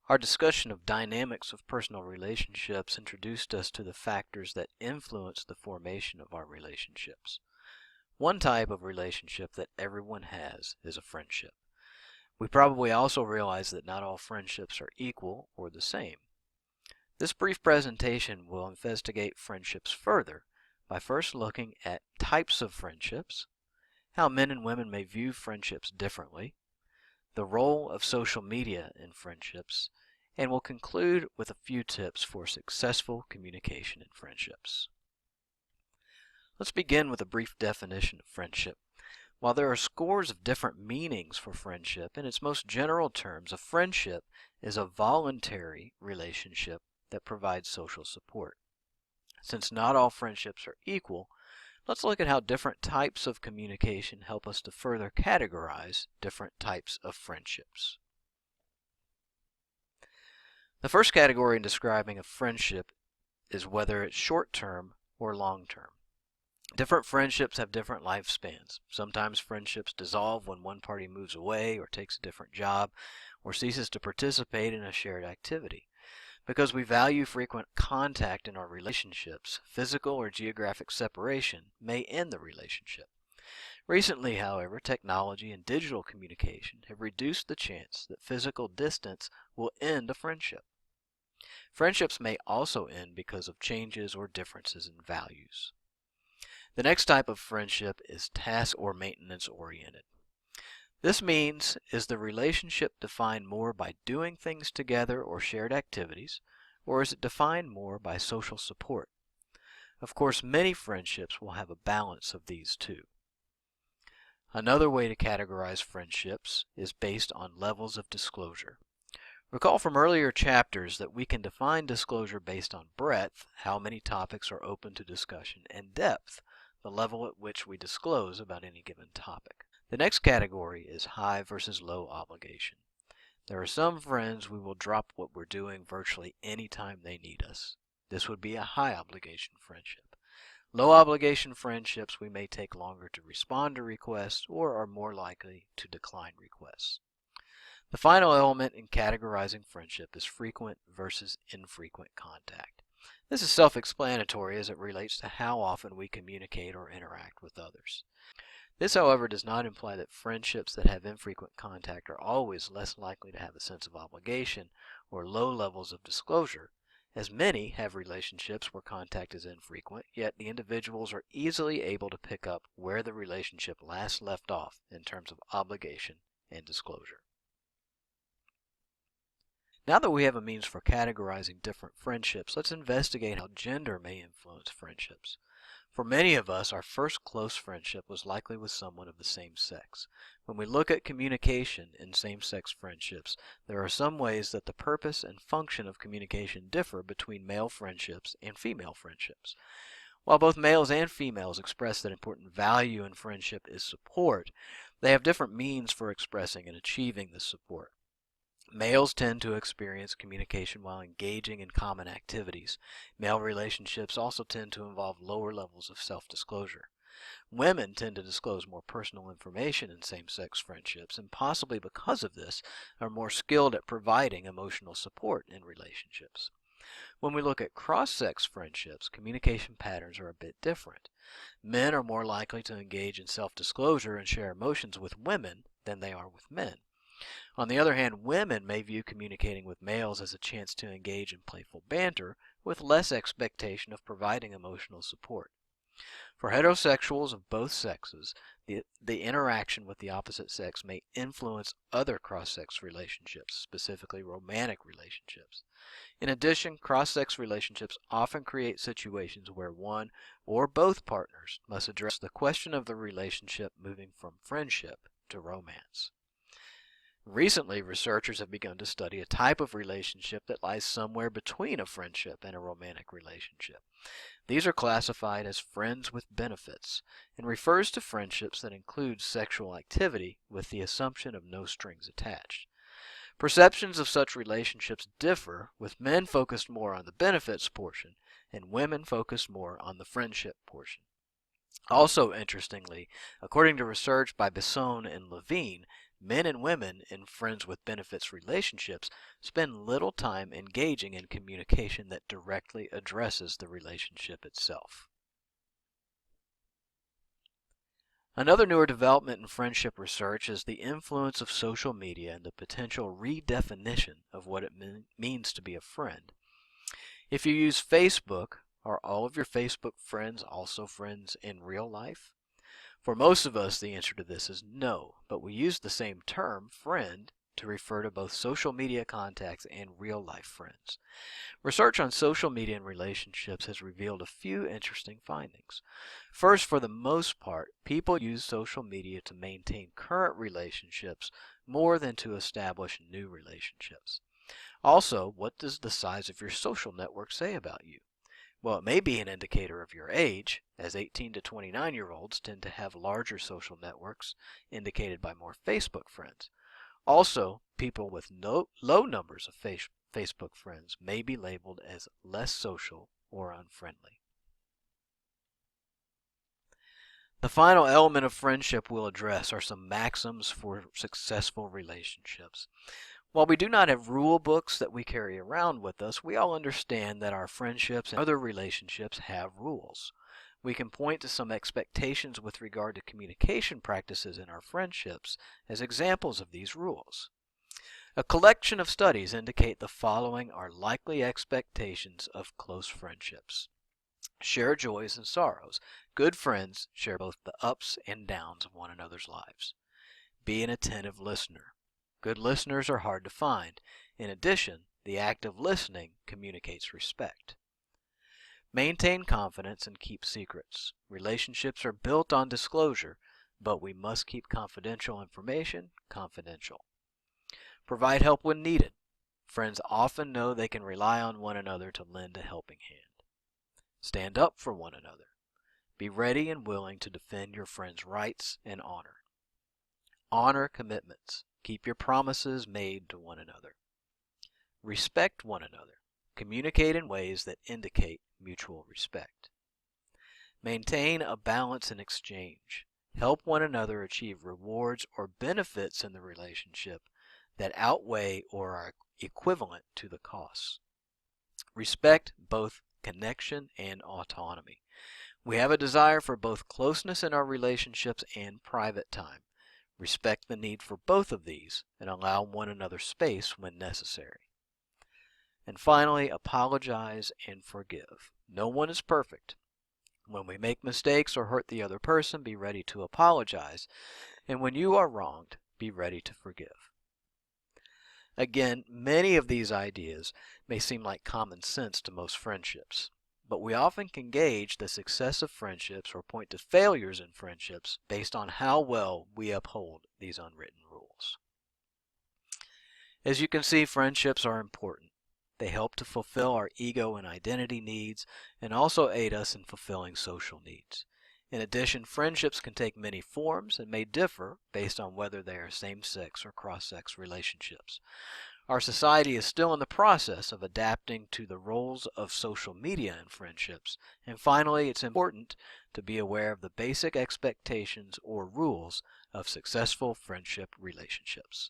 Our discussion of dynamics of personal relationships introduced us to the factors that influence the formation of our relationships. One type of relationship that everyone has is a friendship. We probably also realize that not all friendships are equal or the same. This brief presentation will investigate friendships further by first looking at types of friendships, how men and women may view friendships differently, the role of social media in friendships, and we'll conclude with a few tips for successful communication in friendships. Let's begin with a brief definition of friendship. While there are scores of different meanings for friendship, in its most general terms, a friendship is a voluntary relationship that provides social support. Since not all friendships are equal, let's look at how different types of communication help us to further categorize different types of friendships. The first category in describing a friendship is whether it's short-term or long-term. Different friendships have different lifespans. Sometimes friendships dissolve when one party moves away or takes a different job or ceases to participate in a shared activity. Because we value frequent contact in our relationships, physical or geographic separation may end the relationship. Recently, however, technology and digital communication have reduced the chance that physical distance will end a friendship. Friendships may also end because of changes or differences in values. The next type of friendship is task or maintenance oriented. This means, is the relationship defined more by doing things together or shared activities, or is it defined more by social support? Of course, many friendships will have a balance of these two. Another way to categorize friendships is based on levels of disclosure. Recall from earlier chapters that we can define disclosure based on breadth, how many topics are open to discussion, and depth, the level at which we disclose about any given topic. The next category is high versus low obligation. There are some friends we will drop what we're doing virtually any time they need us. This would be a high obligation friendship. Low obligation friendships we may take longer to respond to requests or are more likely to decline requests. The final element in categorizing friendship is frequent versus infrequent contact. This is self-explanatory as it relates to how often we communicate or interact with others. This, however, does not imply that friendships that have infrequent contact are always less likely to have a sense of obligation or low levels of disclosure, as many have relationships where contact is infrequent, yet the individuals are easily able to pick up where the relationship last left off in terms of obligation and disclosure. Now that we have a means for categorizing different friendships, let's investigate how gender may influence friendships. For many of us, our first close friendship was likely with someone of the same sex. When we look at communication in same-sex friendships, there are some ways that the purpose and function of communication differ between male friendships and female friendships. While both males and females express that important value in friendship is support, they have different means for expressing and achieving this support. Males tend to experience communication while engaging in common activities. Male relationships also tend to involve lower levels of self-disclosure. Women tend to disclose more personal information in same-sex friendships, and possibly because of this, are more skilled at providing emotional support in relationships. When we look at cross-sex friendships, communication patterns are a bit different. Men are more likely to engage in self-disclosure and share emotions with women than they are with men. On the other hand, women may view communicating with males as a chance to engage in playful banter with less expectation of providing emotional support. For heterosexuals of both sexes, the interaction with the opposite sex may influence other cross-sex relationships, specifically romantic relationships. In addition, cross-sex relationships often create situations where one or both partners must address the question of the relationship moving from friendship to romance. Recently, researchers have begun to study a type of relationship that lies somewhere between a friendship and a romantic relationship. These are classified as friends with benefits and refers to friendships that include sexual activity with the assumption of no strings attached. Perceptions of such relationships differ, with men focused more on the benefits portion and women focused more on the friendship portion. Also interestingly, according to research by Bisson and Levine, Men and women in friends with benefits relationships spend little time engaging in communication that directly addresses the relationship itself. Another newer development in friendship research is the influence of social media and the potential redefinition of what it means to be a friend. If you use Facebook, are all of your Facebook friends also friends in real life? For most of us, the answer to this is no, but we use the same term, friend, to refer to both social media contacts and real-life friends. Research on social media and relationships has revealed a few interesting findings. First, for the most part, people use social media to maintain current relationships more than to establish new relationships. Also, what does the size of your social network say about you? Well, it may be an indicator of your age, as 18 to 29-year-olds tend to have larger social networks, indicated by more Facebook friends. Also, people with low numbers of Facebook friends may be labeled as less social or unfriendly. The final element of friendship we'll address are some maxims for successful relationships. While we do not have rule books that we carry around with us, we all understand that our friendships and other relationships have rules. We can point to some expectations with regard to communication practices in our friendships as examples of these rules. A collection of studies indicate the following are likely expectations of close friendships. Share joys and sorrows. Good friends share both the ups and downs of one another's lives. Be an attentive listener. Good listeners are hard to find. In addition, the act of listening communicates respect. Maintain confidence and keep secrets. Relationships are built on disclosure, but we must keep confidential information confidential. Provide help when needed. Friends often know they can rely on one another to lend a helping hand. Stand up for one another. Be ready and willing to defend your friend's rights and honor. Honor commitments. Keep your promises made to one another. Respect one another. Communicate in ways that indicate mutual respect. Maintain a balance in exchange. Help one another achieve rewards or benefits in the relationship that outweigh or are equivalent to the costs. Respect both connection and autonomy. We have a desire for both closeness in our relationships and private time. Respect the need for both of these and allow one another space when necessary. And finally, apologize and forgive. No one is perfect. When we make mistakes or hurt the other person, be ready to apologize. And when you are wronged, be ready to forgive. Again, many of these ideas may seem like common sense to most friendships, but we often can gauge the success of friendships or point to failures in friendships based on how well we uphold these unwritten rules. As you can see, friendships are important. They help to fulfill our ego and identity needs and also aid us in fulfilling social needs. In addition, friendships can take many forms and may differ based on whether they are same-sex or cross-sex relationships. Our society is still in the process of adapting to the roles of social media in friendships. And finally, it's important to be aware of the basic expectations or rules of successful friendship relationships.